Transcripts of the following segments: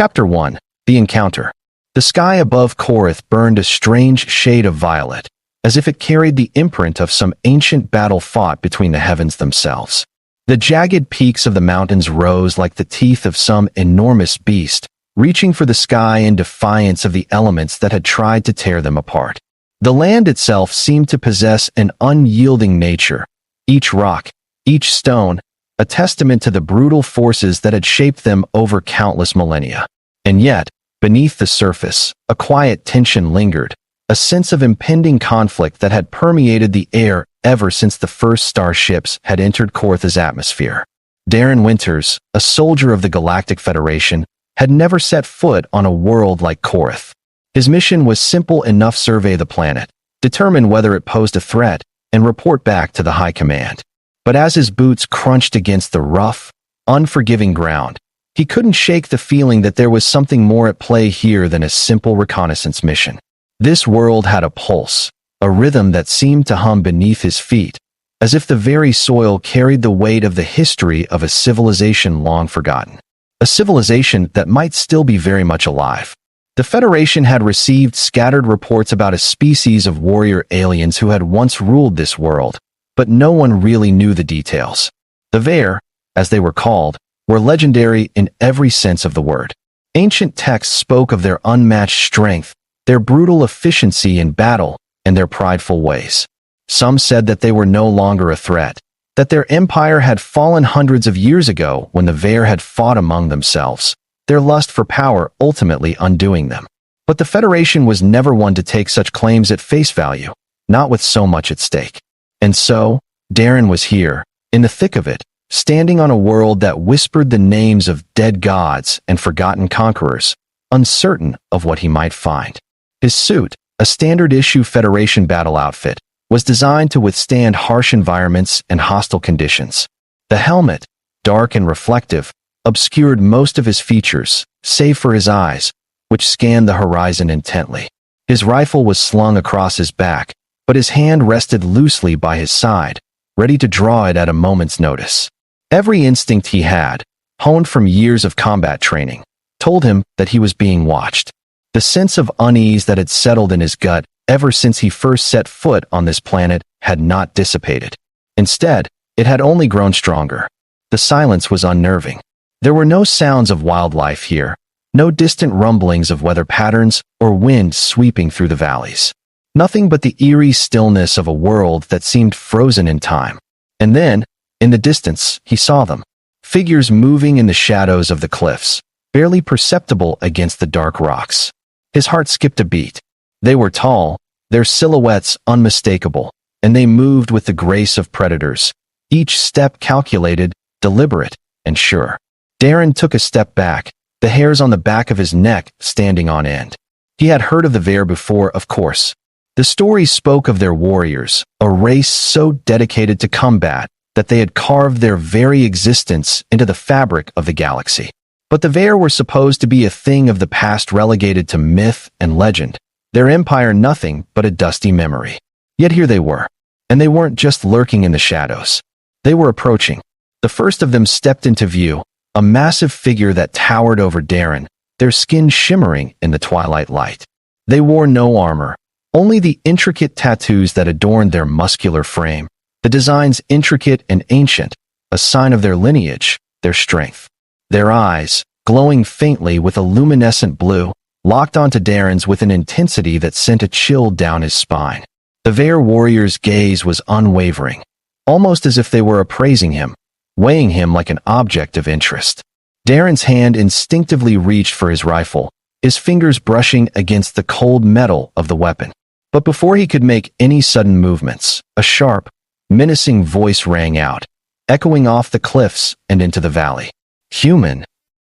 Chapter 1. The Encounter. The sky above Korath burned a strange shade of violet, as if it carried the imprint of some ancient battle fought between the heavens themselves. The jagged peaks of the mountains rose like the teeth of some enormous beast, reaching for the sky in defiance of the elements that had tried to tear them apart. The land itself seemed to possess an unyielding nature, each rock, each stone, a testament to the brutal forces that had shaped them over countless millennia. And yet, beneath the surface, a quiet tension lingered, a sense of impending conflict that had permeated the air ever since the first starships had entered Korath's atmosphere. Darren Winters, a soldier of the Galactic Federation, had never set foot on a world like Korath. His mission was simple enough: survey the planet, determine whether it posed a threat, and report back to the High Command. But as his boots crunched against the rough, unforgiving ground, he couldn't shake the feeling that there was something more at play here than a simple reconnaissance mission. This world had a pulse, a rhythm that seemed to hum beneath his feet, as if the very soil carried the weight of the history of a civilization long forgotten. A civilization that might still be very much alive. The Federation had received scattered reports about a species of warrior aliens who had once ruled this world, but no one really knew the details. The Vair, as they were called, were legendary in every sense of the word. Ancient texts spoke of their unmatched strength, their brutal efficiency in battle, and their prideful ways. Some said that they were no longer a threat, that their empire had fallen hundreds of years ago when the Vair had fought among themselves, their lust for power ultimately undoing them. But the Federation was never one to take such claims at face value, not with so much at stake. And so, Darren was here, in the thick of it, standing on a world that whispered the names of dead gods and forgotten conquerors, uncertain of what he might find. His suit, a standard-issue Federation battle outfit, was designed to withstand harsh environments and hostile conditions. The helmet, dark and reflective, obscured most of his features, save for his eyes, which scanned the horizon intently. His rifle was slung across his back, but his hand rested loosely by his side, ready to draw it at a moment's notice. Every instinct he had, honed from years of combat training, told him that he was being watched. The sense of unease that had settled in his gut ever since he first set foot on this planet had not dissipated. Instead, it had only grown stronger. The silence was unnerving. There were no sounds of wildlife here, no distant rumblings of weather patterns or wind sweeping through the valleys. Nothing but the eerie stillness of a world that seemed frozen in time. And then, in the distance, he saw them. Figures moving in the shadows of the cliffs, barely perceptible against the dark rocks. His heart skipped a beat. They were tall, their silhouettes unmistakable, and they moved with the grace of predators, each step calculated, deliberate, and sure. Darren took a step back, the hairs on the back of his neck standing on end. He had heard of the Vair before, of course. The stories spoke of their warriors, a race so dedicated to combat that they had carved their very existence into the fabric of the galaxy. But the Vair were supposed to be a thing of the past, relegated to myth and legend, their empire nothing but a dusty memory. Yet here they were. And they weren't just lurking in the shadows. They were approaching. The first of them stepped into view, a massive figure that towered over Darren, their skin shimmering in the twilight light. They wore no armor, only the intricate tattoos that adorned their muscular frame, the designs intricate and ancient, a sign of their lineage, their strength. Their eyes, glowing faintly with a luminescent blue, locked onto Darren's with an intensity that sent a chill down his spine. The Vair warrior's gaze was unwavering, almost as if they were appraising him, weighing him like an object of interest. Darren's hand instinctively reached for his rifle, his fingers brushing against the cold metal of the weapon. But before he could make any sudden movements, a sharp, menacing voice rang out, echoing off the cliffs and into the valley. Human.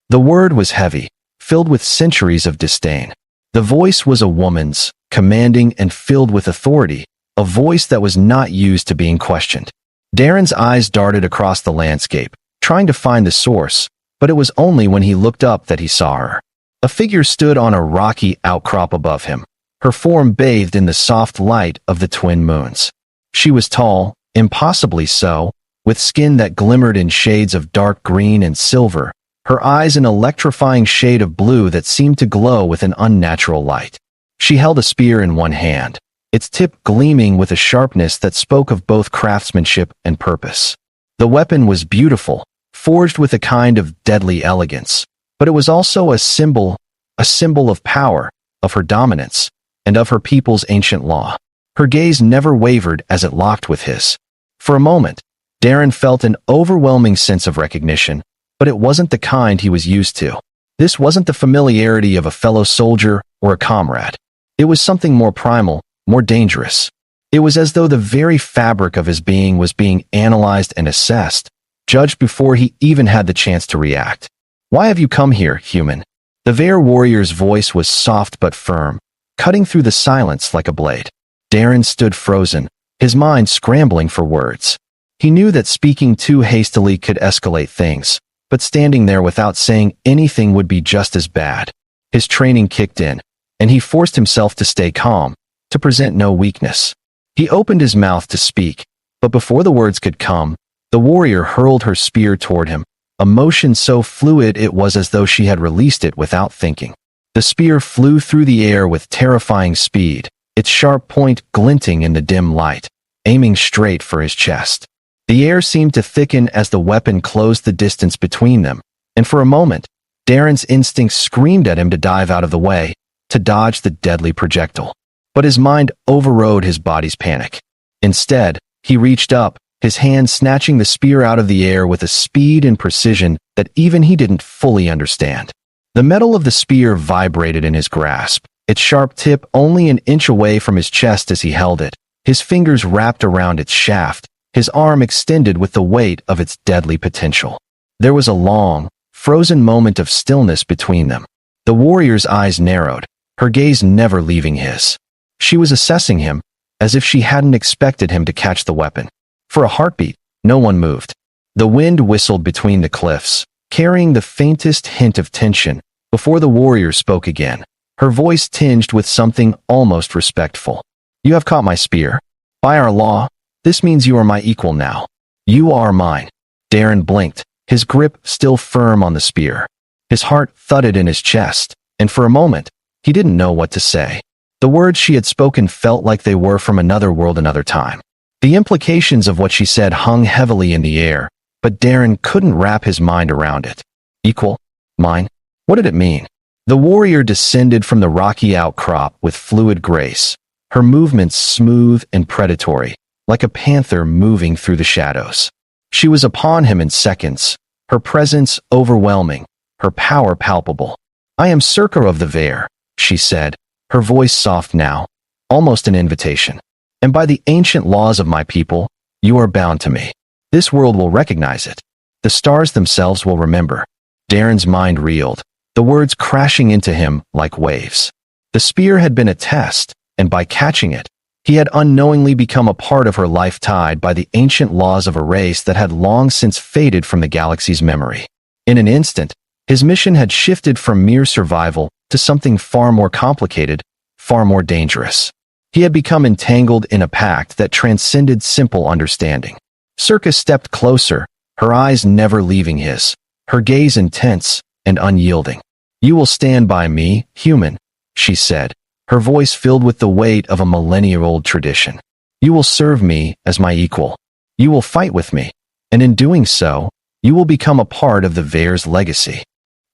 The word was heavy, filled with centuries of disdain. The voice was a woman's, commanding and filled with authority, a voice that was not used to being questioned. Darren's eyes darted across the landscape, trying to find the source, but it was only when he looked up that he saw her. A figure stood on a rocky outcrop above him, her form bathed in the soft light of the twin moons. She was tall, impossibly so, with skin that glimmered in shades of dark green and silver, her eyes an electrifying shade of blue that seemed to glow with an unnatural light. She held a spear in one hand, its tip gleaming with a sharpness that spoke of both craftsmanship and purpose. The weapon was beautiful, forged with a kind of deadly elegance, but it was also a symbol of power, of her dominance, and of her people's ancient law. Her gaze never wavered as it locked with his. For a moment, Darren felt an overwhelming sense of recognition, but it wasn't the kind he was used to. This wasn't the familiarity of a fellow soldier or a comrade. It was something more primal, more dangerous. It was as though the very fabric of his being was being analyzed and assessed, judged before he even had the chance to react. "Why have you come here, human?" The Vare warrior's voice was soft but firm, cutting through the silence like a blade. Darren stood frozen, his mind scrambling for words. He knew that speaking too hastily could escalate things, but standing there without saying anything would be just as bad. His training kicked in, and he forced himself to stay calm, to present no weakness. He opened his mouth to speak, but before the words could come, the warrior hurled her spear toward him, a motion so fluid it was as though she had released it without thinking. The spear flew through the air with terrifying speed, its sharp point glinting in the dim light, aiming straight for his chest. The air seemed to thicken as the weapon closed the distance between them, and for a moment, Darren's instincts screamed at him to dive out of the way, to dodge the deadly projectile. But his mind overrode his body's panic. Instead, he reached up, his hand snatching the spear out of the air with a speed and precision that even he didn't fully understand. The metal of the spear vibrated in his grasp, its sharp tip only an inch away from his chest as he held it, his fingers wrapped around its shaft, his arm extended with the weight of its deadly potential. There was a long, frozen moment of stillness between them. The warrior's eyes narrowed, her gaze never leaving his. She was assessing him, as if she hadn't expected him to catch the weapon. For a heartbeat, no one moved. The wind whistled between the cliffs, carrying the faintest hint of tension, before the warrior spoke again, her voice tinged with something almost respectful. "You have caught my spear. By our law, this means you are my equal now. You are mine." Darren blinked, his grip still firm on the spear. His heart thudded in his chest, and for a moment, he didn't know what to say. The words she had spoken felt like they were from another world, another time. The implications of what she said hung heavily in the air, but Darren couldn't wrap his mind around it. Equal? Mine? What did it mean? The warrior descended from the rocky outcrop with fluid grace, her movements smooth and predatory, like a panther moving through the shadows. She was upon him in seconds, her presence overwhelming, her power palpable. "I am Circa of the Vare," she said, her voice soft now, almost an invitation. "And by the ancient laws of my people, you are bound to me. This world will recognize it. The stars themselves will remember." Darren's mind reeled, the words crashing into him like waves. The spear had been a test, and by catching it, he had unknowingly become a part of her life, tied by the ancient laws of a race that had long since faded from the galaxy's memory. In an instant, his mission had shifted from mere survival to something far more complicated, far more dangerous. He had become entangled in a pact that transcended simple understanding. Circa stepped closer, her eyes never leaving his, her gaze intense and unyielding. "You will stand by me, human," she said, her voice filled with the weight of a millennia-old tradition. "You will serve me as my equal. You will fight with me, and in doing so, you will become a part of the Vare's legacy."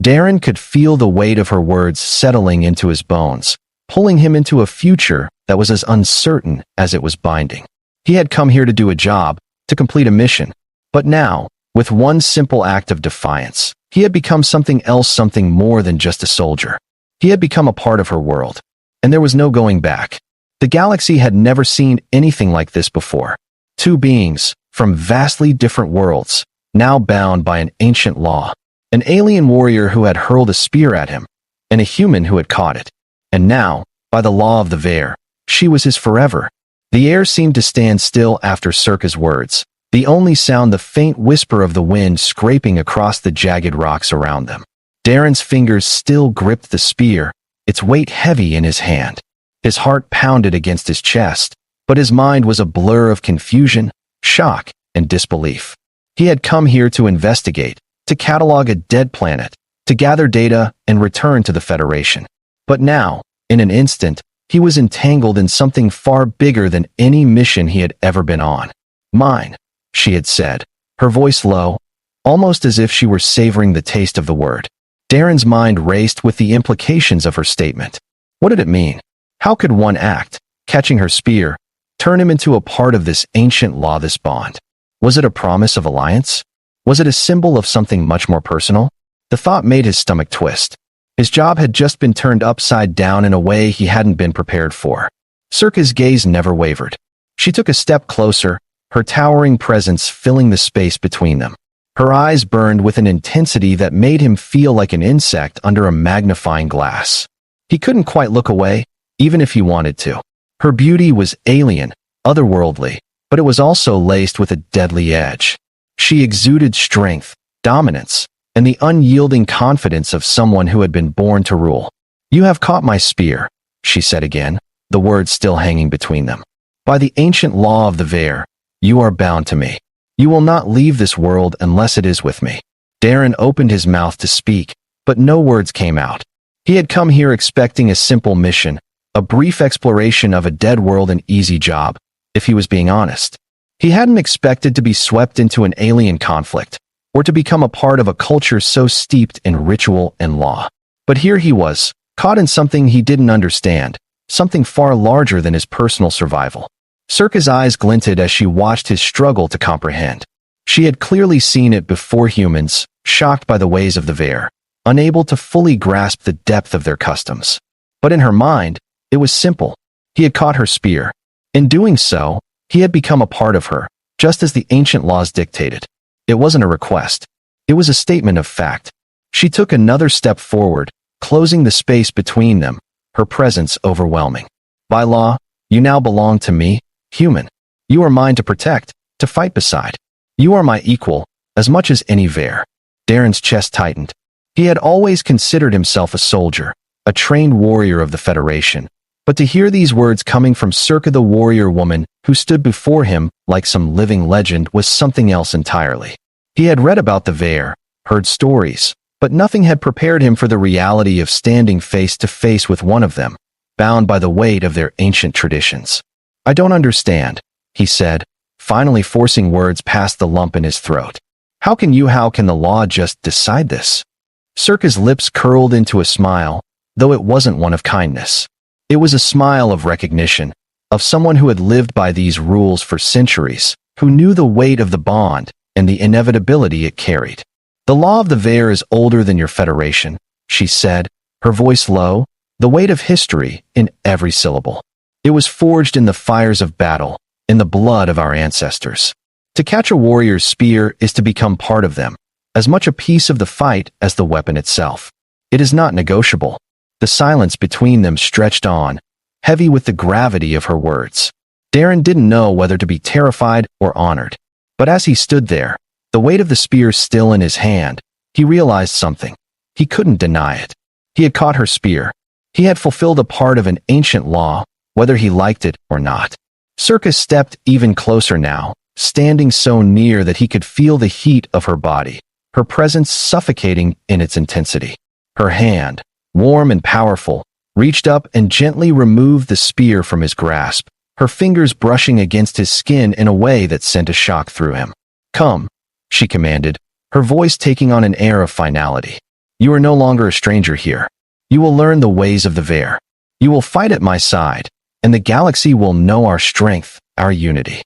Darren could feel the weight of her words settling into his bones, pulling him into a future that was as uncertain as it was binding. He had come here to do a job, to complete a mission, but now, with one simple act of defiance, he had become something else, something more than just a soldier. He had become a part of her world, and there was no going back. The galaxy had never seen anything like this before. Two beings, from vastly different worlds, now bound by an ancient law. An alien warrior who had hurled a spear at him, and a human who had caught it. And now, by the law of the Vare, she was his forever. The air seemed to stand still after Circa's words, the only sound the faint whisper of the wind scraping across the jagged rocks around them. Darren's fingers still gripped the spear, its weight heavy in his hand. His heart pounded against his chest, but his mind was a blur of confusion, shock, and disbelief. He had come here to investigate, to catalog a dead planet, to gather data and return to the Federation. But now, in an instant, he was entangled in something far bigger than any mission he had ever been on. Mine, she had said, her voice low, almost as if she were savoring the taste of the word. Darren's mind raced with the implications of her statement. What did it mean? How could one act, catching her spear, turn him into a part of this ancient law, this bond? Was it a promise of alliance? Was it a symbol of something much more personal? The thought made his stomach twist. His job had just been turned upside down in a way he hadn't been prepared for. Circa's gaze never wavered. She took a step closer, her towering presence filling the space between them. Her eyes burned with an intensity that made him feel like an insect under a magnifying glass. He couldn't quite look away, even if he wanted to. Her beauty was alien, otherworldly, but it was also laced with a deadly edge. She exuded strength, dominance, and the unyielding confidence of someone who had been born to rule. "You have caught my spear," she said again, the words still hanging between them. "By the ancient law of the Vare, you are bound to me. You will not leave this world unless it is with me." Darren opened his mouth to speak, but no words came out. He had come here expecting a simple mission, a brief exploration of a dead world, an easy job, if he was being honest. He hadn't expected to be swept into an alien conflict, or to become a part of a culture so steeped in ritual and law. But here he was, caught in something he didn't understand, something far larger than his personal survival. Circa's eyes glinted as she watched his struggle to comprehend. She had clearly seen it before humans, shocked by the ways of the Vare, unable to fully grasp the depth of their customs. But in her mind, it was simple. He had caught her spear. In doing so, he had become a part of her, just as the ancient laws dictated. It wasn't a request. It was a statement of fact. She took another step forward, closing the space between them, her presence overwhelming. "By law, you now belong to me, human. You are mine to protect, to fight beside. You are my equal, as much as any Vare." Darren's chest tightened. He had always considered himself a soldier, a trained warrior of the Federation. But to hear these words coming from Circa, the warrior woman who stood before him like some living legend, was something else entirely. He had read about the Vare, heard stories, but nothing had prepared him for the reality of standing face to face with one of them, bound by the weight of their ancient traditions. "I don't understand," he said, finally forcing words past the lump in his throat. How can the law just decide this?" Circa's lips curled into a smile, though it wasn't one of kindness. It was a smile of recognition, of someone who had lived by these rules for centuries, who knew the weight of the bond and the inevitability it carried. "The law of the Vare is older than your Federation," she said, her voice low, the weight of history in every syllable. "It was forged in the fires of battle, in the blood of our ancestors. To catch a warrior's spear is to become part of them, as much a piece of the fight as the weapon itself. It is not negotiable." The silence between them stretched on, heavy with the gravity of her words. Darren didn't know whether to be terrified or honored. But as he stood there, the weight of the spear still in his hand, he realized something. He couldn't deny it. He had caught her spear. He had fulfilled a part of an ancient law, whether he liked it or not. Circa stepped even closer now, standing so near that he could feel the heat of her body, her presence suffocating in its intensity. Her hand, warm and powerful, reached up and gently removed the spear from his grasp, her fingers brushing against his skin in a way that sent a shock through him. "Come," she commanded, her voice taking on an air of finality. "You are no longer a stranger here. You will learn the ways of the Vare. You will fight at my side, and the galaxy will know our strength, our unity."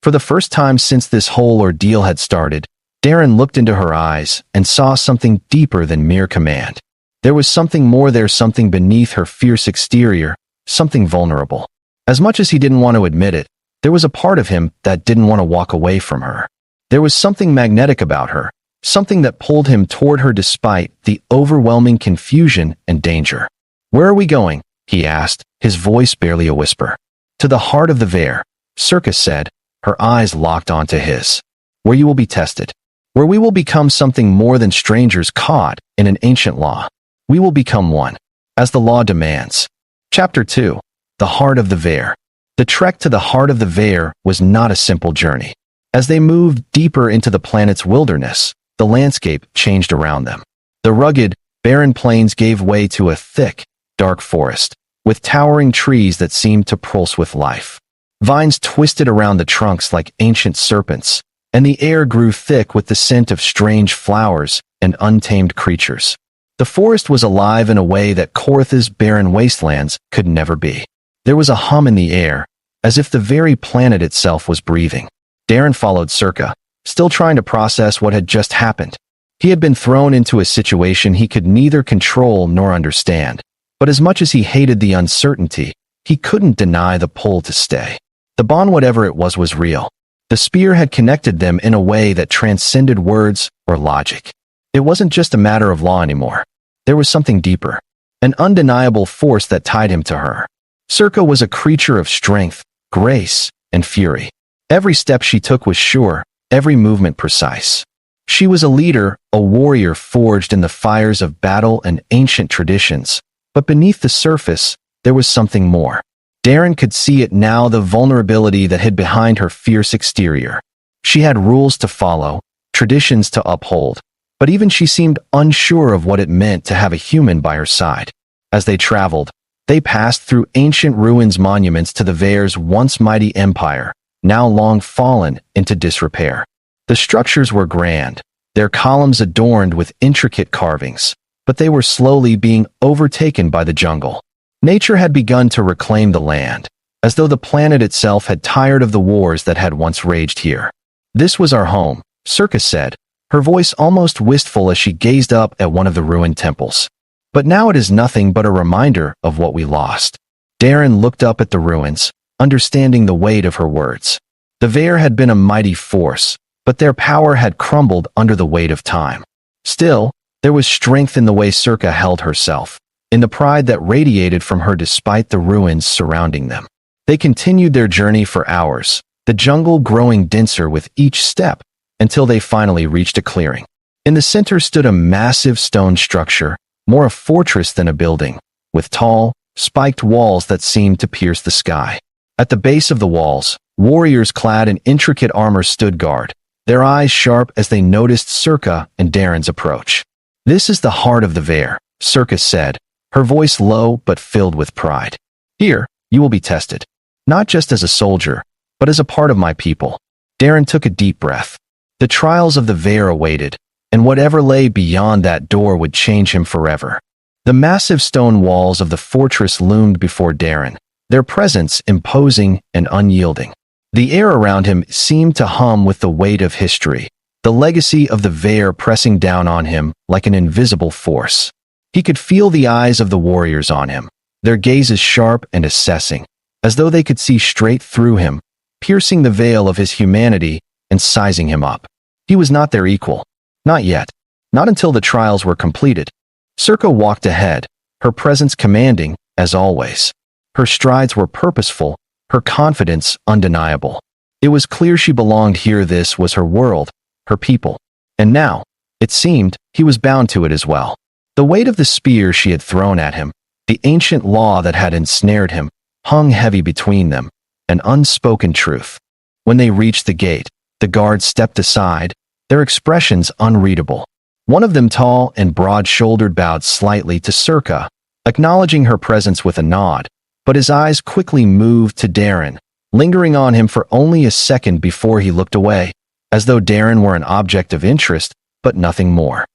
For the first time since this whole ordeal had started, Darren looked into her eyes and saw something deeper than mere command. There was something more there, something beneath her fierce exterior, something vulnerable. As much as he didn't want to admit it, there was a part of him that didn't want to walk away from her. There was something magnetic about her, something that pulled him toward her despite the overwhelming confusion and danger. "Where are we going?" he asked, his voice barely a whisper. "To the heart of the Vare," Circa said, her eyes locked onto his. "Where you will be tested. Where we will become something more than strangers caught in an ancient law. We will become one, as the law demands." Chapter 2. The Heart of the Vare. The trek to the heart of the Vare was not a simple journey. As they moved deeper into the planet's wilderness, the landscape changed around them. The rugged, barren plains gave way to a thick, dark forest, with towering trees that seemed to pulse with life. Vines twisted around the trunks like ancient serpents, and the air grew thick with the scent of strange flowers and untamed creatures. The forest was alive in a way that Korth's barren wastelands could never be. There was a hum in the air, as if the very planet itself was breathing. Darren followed Circa, still trying to process what had just happened. He had been thrown into a situation he could neither control nor understand, but as much as he hated the uncertainty, he couldn't deny the pull to stay. The bond, whatever it was real. The spear had connected them in a way that transcended words or logic. It wasn't just a matter of law anymore. There was something deeper, an undeniable force that tied him to her. Circa was a creature of strength, grace, and fury. Every step she took was sure, every movement precise. She was a leader, a warrior forged in the fires of battle and ancient traditions, but beneath the surface, there was something more. Darren could see it now, the vulnerability that hid behind her fierce exterior. She had rules to follow, traditions to uphold, but even she seemed unsure of what it meant to have a human by her side. As they traveled, they passed through ancient ruins, monuments to the Vair's once mighty empire, now long fallen into disrepair. The structures were grand, their columns adorned with intricate carvings, but they were slowly being overtaken by the jungle. Nature had begun to reclaim the land, as though the planet itself had tired of the wars that had once raged here. "This was our home," Circa said, her voice almost wistful as she gazed up at one of the ruined temples. "But now it is nothing but a reminder of what we lost." Darren looked up at the ruins, understanding the weight of her words. The Vair had been a mighty force, but their power had crumbled under the weight of time. Still, there was strength in the way Circa held herself, in the pride that radiated from her despite the ruins surrounding them. They continued their journey for hours, the jungle growing denser with each step, until they finally reached a clearing. In the center stood a massive stone structure, more a fortress than a building, with tall, spiked walls that seemed to pierce the sky. At the base of the walls, warriors clad in intricate armor stood guard, their eyes sharp as they noticed Circa and Darren's approach. "This is the heart of the Vair," Circa said, her voice low but filled with pride. "Here, you will be tested, not just as a soldier, but as a part of my people." Darren took a deep breath. The trials of the Vair awaited, and whatever lay beyond that door would change him forever. The massive stone walls of the fortress loomed before Darren, their presence imposing and unyielding. The air around him seemed to hum with the weight of history, the legacy of the Vair pressing down on him like an invisible force. He could feel the eyes of the warriors on him, their gazes sharp and assessing, as though they could see straight through him, piercing the veil of his humanity and sizing him up. He was not their equal. Not yet. Not until the trials were completed. Circa walked ahead, her presence commanding, as always. Her strides were purposeful, her confidence undeniable. It was clear she belonged here. This was her world, her people. And now, it seemed, he was bound to it as well. The weight of the spear she had thrown at him, the ancient law that had ensnared him, hung heavy between them, an unspoken truth. When they reached the gate, the guards stepped aside, their expressions unreadable. One of them, tall and broad-shouldered, bowed slightly to Circa, acknowledging her presence with a nod, but his eyes quickly moved to Darren, lingering on him for only a second before he looked away, as though Darren were an object of interest, but nothing more.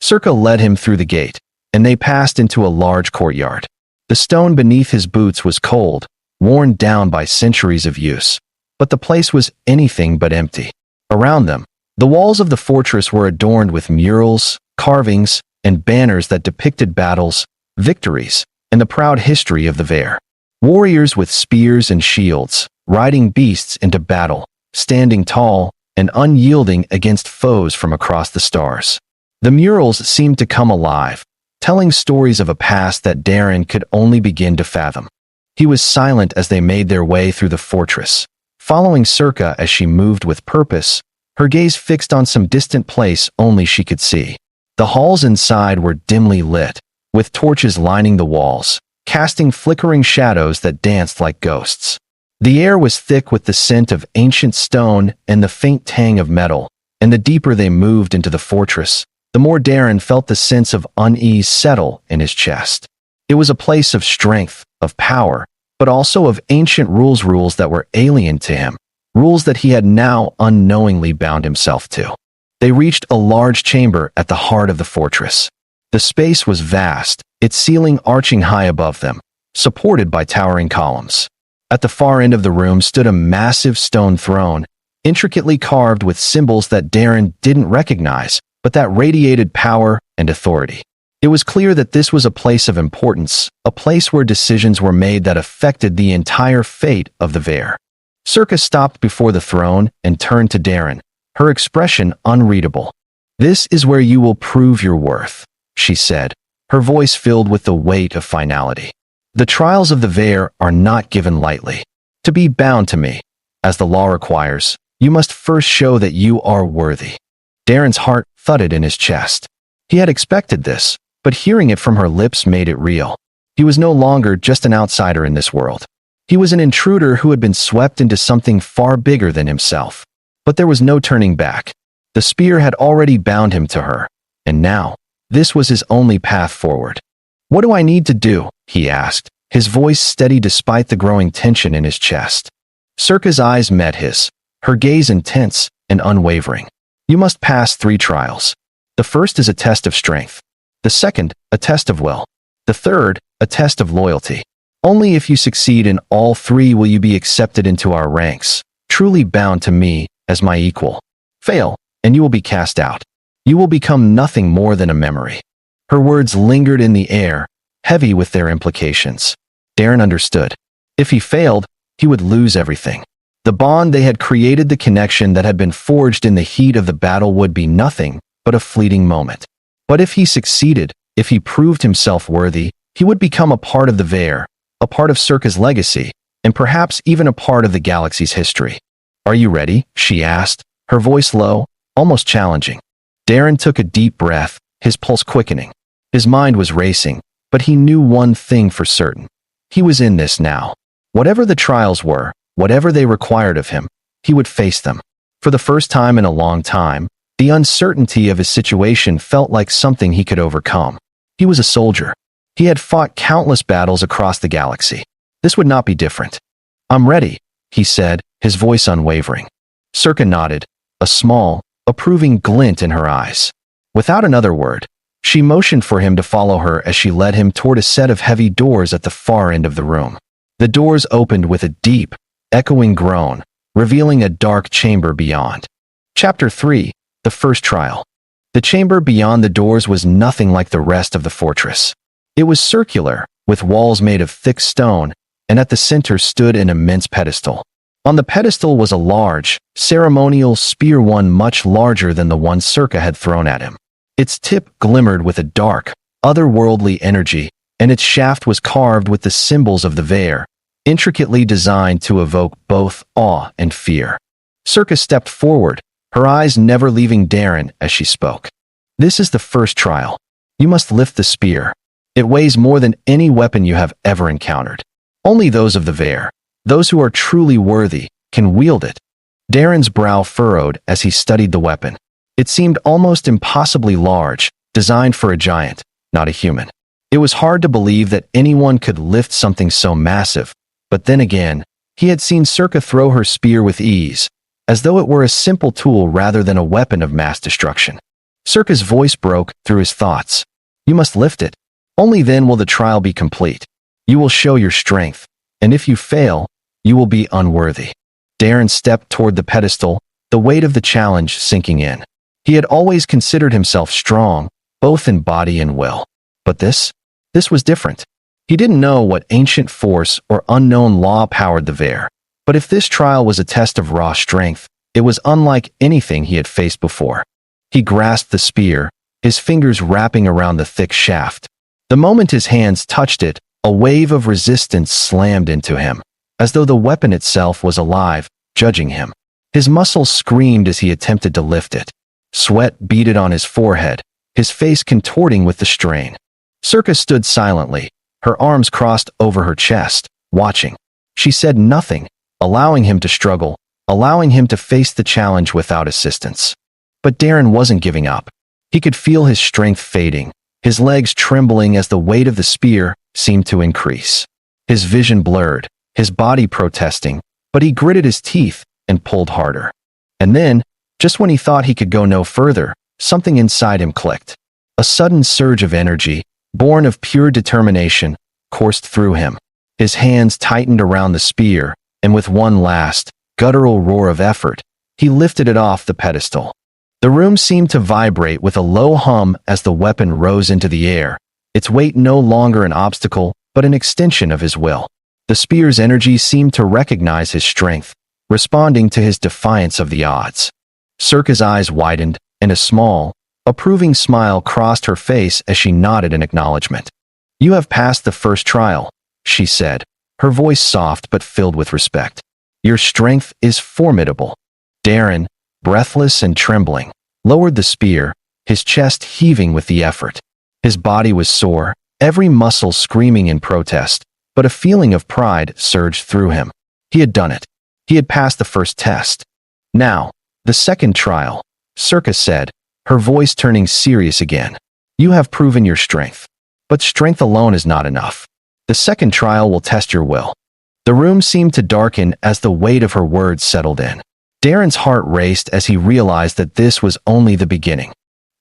Circa led him through the gate, and they passed into a large courtyard. The stone beneath his boots was cold, worn down by centuries of use, but the place was anything but empty. Around them, the walls of the fortress were adorned with murals, carvings, and banners that depicted battles, victories, and the proud history of the Vair. Warriors with spears and shields, riding beasts into battle, standing tall and unyielding against foes from across the stars. The murals seemed to come alive, telling stories of a past that Darren could only begin to fathom. He was silent as they made their way through the fortress, following Circa as she moved with purpose, her gaze fixed on some distant place only she could see. The halls inside were dimly lit, with torches lining the walls, casting flickering shadows that danced like ghosts. The air was thick with the scent of ancient stone and the faint tang of metal, and the deeper they moved into the fortress, the more Darren felt the sense of unease settle in his chest. It was a place of strength, of power, but also of ancient rules that were alien to him, rules that he had now unknowingly bound himself to. They reached a large chamber at the heart of the fortress. The space was vast, its ceiling arching high above them, supported by towering columns. At the far end of the room stood a massive stone throne, intricately carved with symbols that Darren didn't recognize, but that radiated power and authority. It was clear that this was a place of importance, a place where decisions were made that affected the entire fate of the Vare. Circa stopped before the throne and turned to Darren, her expression unreadable. "This is where you will prove your worth," she said, her voice filled with the weight of finality. "The trials of the Vare are not given lightly. To be bound to me, as the law requires, you must first show that you are worthy." Darren's heart thudded in his chest. He had expected this, but hearing it from her lips made it real. He was no longer just an outsider in this world. He was an intruder who had been swept into something far bigger than himself. But there was no turning back. The spear had already bound him to her, and now, this was his only path forward. "What do I need to do?" he asked, his voice steady despite the growing tension in his chest. Circa's eyes met his, her gaze intense and unwavering. "You must pass 3 trials. The first is a test of strength. The second, a test of will. The third, a test of loyalty. Only if you succeed in all 3 will you be accepted into our ranks, truly bound to me as my equal. Fail, and you will be cast out. You will become nothing more than a memory." Her words lingered in the air, heavy with their implications. Darren understood. If he failed, he would lose everything. The bond they had created, the connection that had been forged in the heat of the battle, would be nothing but a fleeting moment. But if he succeeded, if he proved himself worthy, he would become a part of the Vare, a part of Circa's legacy, and perhaps even a part of the galaxy's history. "Are you ready?" she asked, her voice low, almost challenging. Darren took a deep breath, his pulse quickening. His mind was racing, but he knew one thing for certain. He was in this now. Whatever the trials were, whatever they required of him, he would face them. For the first time in a long time, the uncertainty of his situation felt like something he could overcome. He was a soldier. He had fought countless battles across the galaxy. This would not be different. "I'm ready," he said, his voice unwavering. Circa nodded, a small, approving glint in her eyes. Without another word, she motioned for him to follow her as she led him toward a set of heavy doors at the far end of the room. The doors opened with a deep, echoing groan, revealing a dark chamber beyond. Chapter 3: The First Trial. The chamber beyond the doors was nothing like the rest of the fortress. It was circular, with walls made of thick stone, and at the center stood an immense pedestal. On the pedestal was a large, ceremonial spear, one much larger than the one Circa had thrown at him. Its tip glimmered with a dark, otherworldly energy, and its shaft was carved with the symbols of the Vare, intricately designed to evoke both awe and fear. Circa stepped forward, her eyes never leaving Darren as she spoke. "This is the first trial. You must lift the spear. It weighs more than any weapon you have ever encountered. Only those of the Vare, those who are truly worthy, can wield it." Darren's brow furrowed as he studied the weapon. It seemed almost impossibly large, designed for a giant, not a human. It was hard to believe that anyone could lift something so massive, but then again, he had seen Circa throw her spear with ease, as though it were a simple tool rather than a weapon of mass destruction. Circa's voice broke through his thoughts. "You must lift it. Only then will the trial be complete. You will show your strength, and if you fail, you will be unworthy." Darren stepped toward the pedestal, the weight of the challenge sinking in. He had always considered himself strong, both in body and will. But this was different. He didn't know what ancient force or unknown law powered the Vare, but if this trial was a test of raw strength, it was unlike anything he had faced before. He grasped the spear, his fingers wrapping around the thick shaft. The moment his hands touched it, a wave of resistance slammed into him, as though the weapon itself was alive, judging him. His muscles screamed as he attempted to lift it. Sweat beaded on his forehead, his face contorting with the strain. Circa stood silently, her arms crossed over her chest, watching. She said nothing, allowing him to struggle, allowing him to face the challenge without assistance. But Darren wasn't giving up. He could feel his strength fading, his legs trembling as the weight of the spear seemed to increase. His vision blurred, his body protesting, but he gritted his teeth and pulled harder. And then, just when he thought he could go no further, something inside him clicked. A sudden surge of energy, born of pure determination, coursed through him. His hands tightened around the spear, and with one last, guttural roar of effort, he lifted it off the pedestal. The room seemed to vibrate with a low hum as the weapon rose into the air, its weight no longer an obstacle, but an extension of his will. The spear's energy seemed to recognize his strength, responding to his defiance of the odds. Circa's eyes widened, and a small, approving smile crossed her face as she nodded in acknowledgement. "You have passed the first trial," she said, her voice soft but filled with respect. "Your strength is formidable." Darren, breathless and trembling, lowered the spear, his chest heaving with the effort. His body was sore, every muscle screaming in protest, but a feeling of pride surged through him. He had done it. He had passed the first test. Now, the second trial, Circa said, her voice turning serious again. "You have proven your strength. But strength alone is not enough. The second trial will test your will." The room seemed to darken as the weight of her words settled in. Darren's heart raced as he realized that this was only the beginning.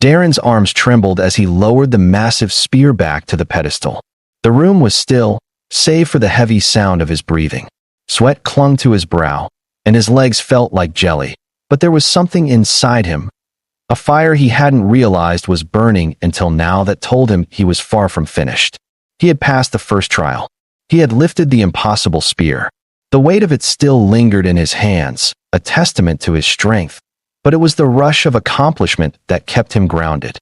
Darren's arms trembled as he lowered the massive spear back to the pedestal. The room was still, save for the heavy sound of his breathing. Sweat clung to his brow, and his legs felt like jelly, but there was something inside him. A fire he hadn't realized was burning until now that told him he was far from finished. He had passed the first trial. He had lifted the impossible spear. The weight of it still lingered in his hands, a testament to his strength, but it was the rush of accomplishment that kept him grounded.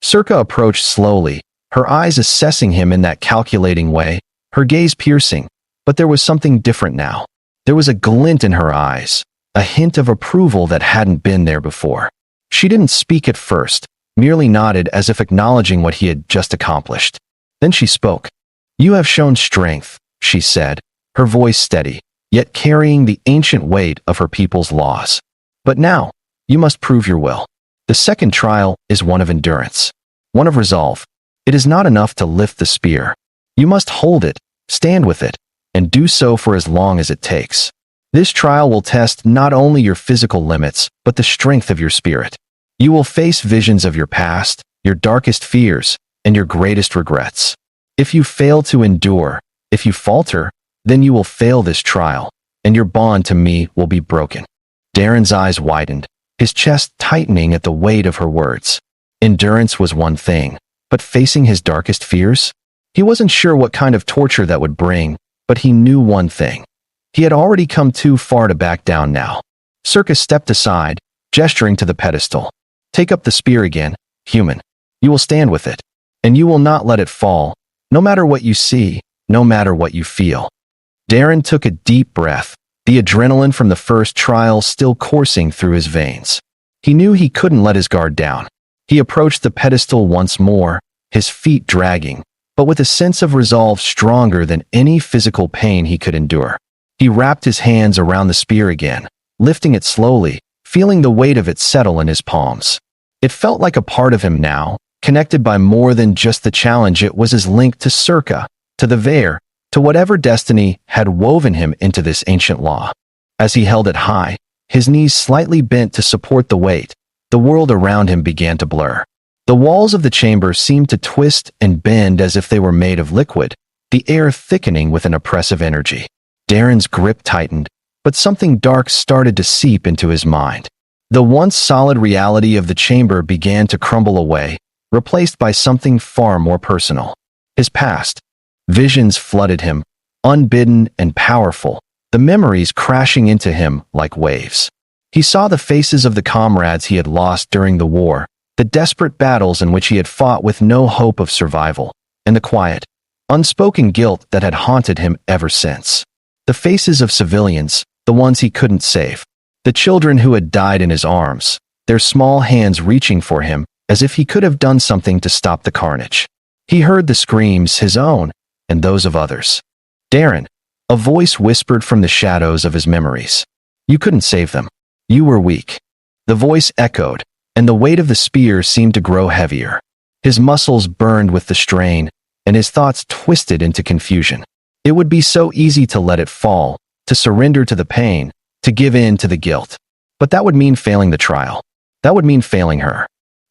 Circa approached slowly, her eyes assessing him in that calculating way, her gaze piercing, but there was something different now. There was a glint in her eyes, a hint of approval that hadn't been there before. She didn't speak at first, merely nodded as if acknowledging what he had just accomplished. Then she spoke. "You have shown strength," she said, her voice steady, yet carrying the ancient weight of her people's laws. "But now, you must prove your will. The second trial is one of endurance, one of resolve. It is not enough to lift the spear. You must hold it, stand with it, and do so for as long as it takes. This trial will test not only your physical limits, but the strength of your spirit. You will face visions of your past, your darkest fears, and your greatest regrets. If you fail to endure, if you falter, then you will fail this trial, and your bond to me will be broken." Darren's eyes widened, his chest tightening at the weight of her words. Endurance was one thing, but facing his darkest fears? He wasn't sure what kind of torture that would bring, but he knew one thing. He had already come too far to back down now. Circa stepped aside, gesturing to the pedestal. "Take up the spear again, human. You will stand with it, and you will not let it fall, no matter what you see, no matter what you feel." Darren took a deep breath, the adrenaline from the first trial still coursing through his veins. He knew he couldn't let his guard down. He approached the pedestal once more, his feet dragging, but with a sense of resolve stronger than any physical pain he could endure. He wrapped his hands around the spear again, lifting it slowly, feeling the weight of it settle in his palms. It felt like a part of him now, connected by more than just the challenge. It was his link to Circa, to the Vair, to whatever destiny had woven him into this ancient law. As he held it high, his knees slightly bent to support the weight, the world around him began to blur. The walls of the chamber seemed to twist and bend as if they were made of liquid, the air thickening with an oppressive energy. Darren's grip tightened, but something dark started to seep into his mind. The once solid reality of the chamber began to crumble away, replaced by something far more personal. His past. Visions flooded him, unbidden and powerful, the memories crashing into him like waves. He saw the faces of the comrades he had lost during the war, the desperate battles in which he had fought with no hope of survival, and the quiet, unspoken guilt that had haunted him ever since. The faces of civilians, the ones he couldn't save, the children who had died in his arms, their small hands reaching for him as if he could have done something to stop the carnage. He heard the screams, his own, and those of others. "Darren," a voice whispered from the shadows of his memories. "You couldn't save them. You were weak." The voice echoed, and the weight of the spear seemed to grow heavier. His muscles burned with the strain, and his thoughts twisted into confusion. It would be so easy to let it fall, to surrender to the pain, to give in to the guilt. But that would mean failing the trial. That would mean failing her.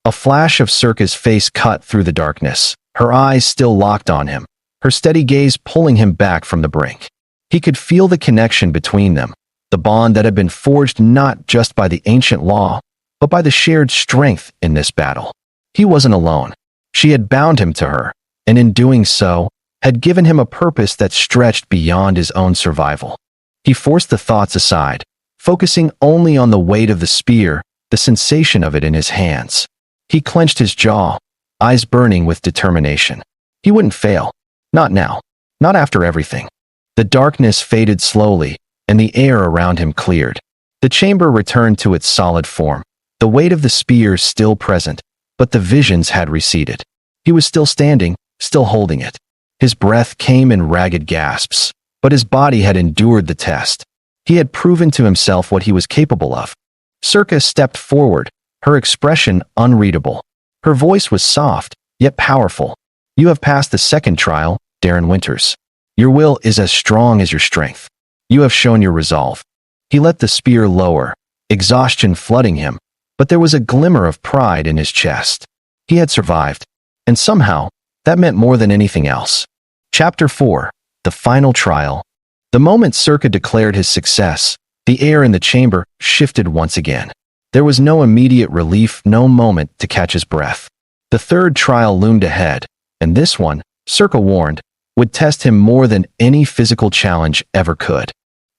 A flash of Circa's face cut through the darkness, her eyes still locked on him, her steady gaze pulling him back from the brink. He could feel the connection between them, the bond that had been forged not just by the ancient law, but by the shared strength in this battle. He wasn't alone. She had bound him to her, and in doing so, had given him a purpose that stretched beyond his own survival. He forced the thoughts aside, focusing only on the weight of the spear, the sensation of it in his hands. He clenched his jaw, eyes burning with determination. He wouldn't fail. Not now. Not after everything. The darkness faded slowly, and the air around him cleared. The chamber returned to its solid form, the weight of the spear still present, but the visions had receded. He was still standing, still holding it. His breath came in ragged gasps, but his body had endured the test. He had proven to himself what he was capable of. Circa stepped forward, her expression unreadable. Her voice was soft, yet powerful. You have passed the second trial, Darren Winters. Your will is as strong as your strength. You have shown your resolve. He let the spear lower, exhaustion flooding him, but there was a glimmer of pride in his chest. He had survived, and somehow, that meant more than anything else. Chapter 4. The Final Trial. The moment Circa declared his success, the air in the chamber shifted once again. There was no immediate relief, no moment to catch his breath. The third trial loomed ahead, and this one, Circa warned, would test him more than any physical challenge ever could.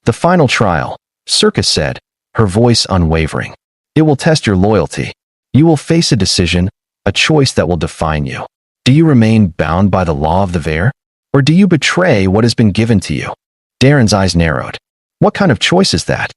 The final trial, Circa said, her voice unwavering. It will test your loyalty. You will face a decision, a choice that will define you. Do you remain bound by the law of the Vare? Or do you betray what has been given to you? Darren's eyes narrowed. What kind of choice is that?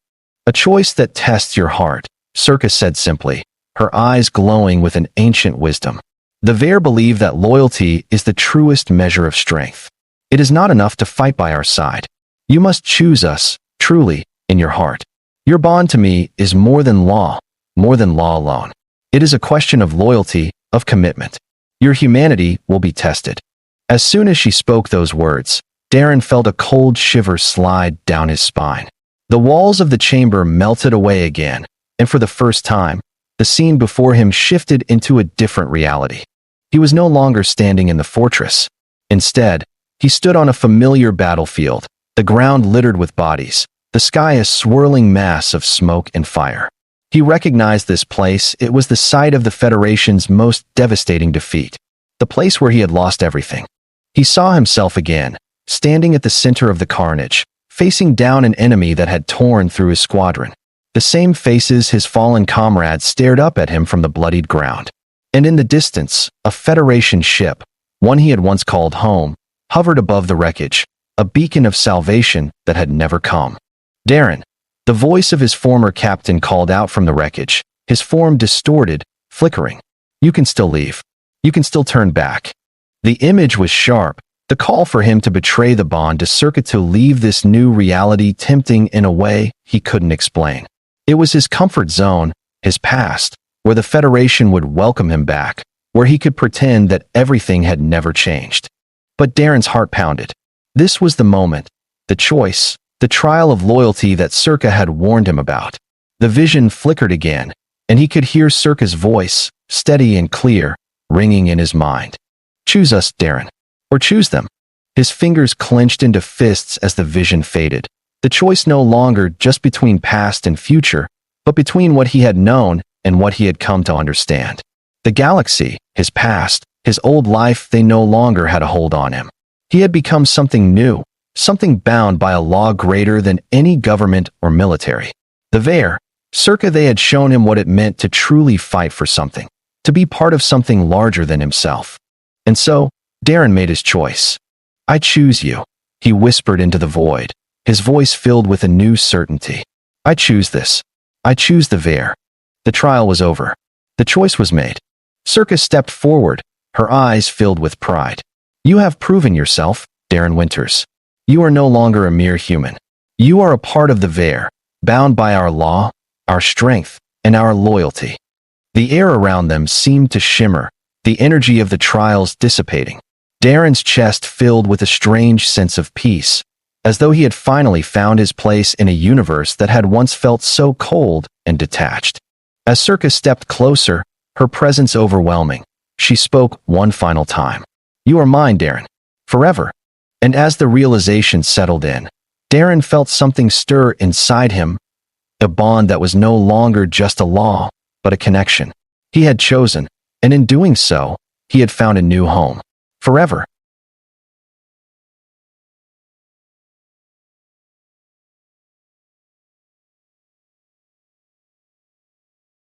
A choice that tests your heart, Circa said simply, her eyes glowing with an ancient wisdom. The Vare believe that loyalty is the truest measure of strength. It is not enough to fight by our side. You must choose us, truly, in your heart. Your bond to me is more than law alone. It is a question of loyalty, of commitment. Your humanity will be tested. As soon as she spoke those words, Darren felt a cold shiver slide down his spine. The walls of the chamber melted away again, and for the first time, the scene before him shifted into a different reality. He was no longer standing in the fortress. Instead, he stood on a familiar battlefield, the ground littered with bodies, the sky a swirling mass of smoke and fire. He recognized this place. It was the site of the Federation's most devastating defeat, the place where he had lost everything. He saw himself again, standing at the center of the carnage, facing down an enemy that had torn through his squadron. The same faces his fallen comrades stared up at him from the bloodied ground. And in the distance, a Federation ship, one he had once called home, hovered above the wreckage, a beacon of salvation that had never come. Darren, the voice of his former captain called out from the wreckage, his form distorted, flickering. You can still leave. You can still turn back. The image was sharp, the call for him to betray the bond to Circa to leave this new reality tempting in a way he couldn't explain. It was his comfort zone, his past, where the Federation would welcome him back, where he could pretend that everything had never changed. But Darren's heart pounded. This was the moment, the choice, the trial of loyalty that Circa had warned him about. The vision flickered again, and he could hear Circa's voice, steady and clear, ringing in his mind. Choose us, Darren. Or choose them. His fingers clenched into fists as the vision faded. The choice no longer just between past and future, but between what he had known and what he had come to understand. The galaxy, his past, his old life, they no longer had a hold on him. He had become something new, something bound by a law greater than any government or military. The Vare, Circa, they had shown him what it meant to truly fight for something, to be part of something larger than himself. And so, Darren made his choice. I choose you, he whispered into the void, his voice filled with a new certainty. I choose this. I choose the Vare. The trial was over. The choice was made. Circa stepped forward, her eyes filled with pride. You have proven yourself, Darren Winters. You are no longer a mere human. You are a part of the Vare, bound by our law, our strength, and our loyalty. The air around them seemed to shimmer, the energy of the trials dissipating. Darren's chest filled with a strange sense of peace, as though he had finally found his place in a universe that had once felt so cold and detached. As Circa stepped closer, her presence overwhelming, she spoke one final time. "You are mine, Darren. Forever." And as the realization settled in, Darren felt something stir inside him, a bond that was no longer just a law, but a connection. He had chosen, and in doing so, he had found a new home. Forever.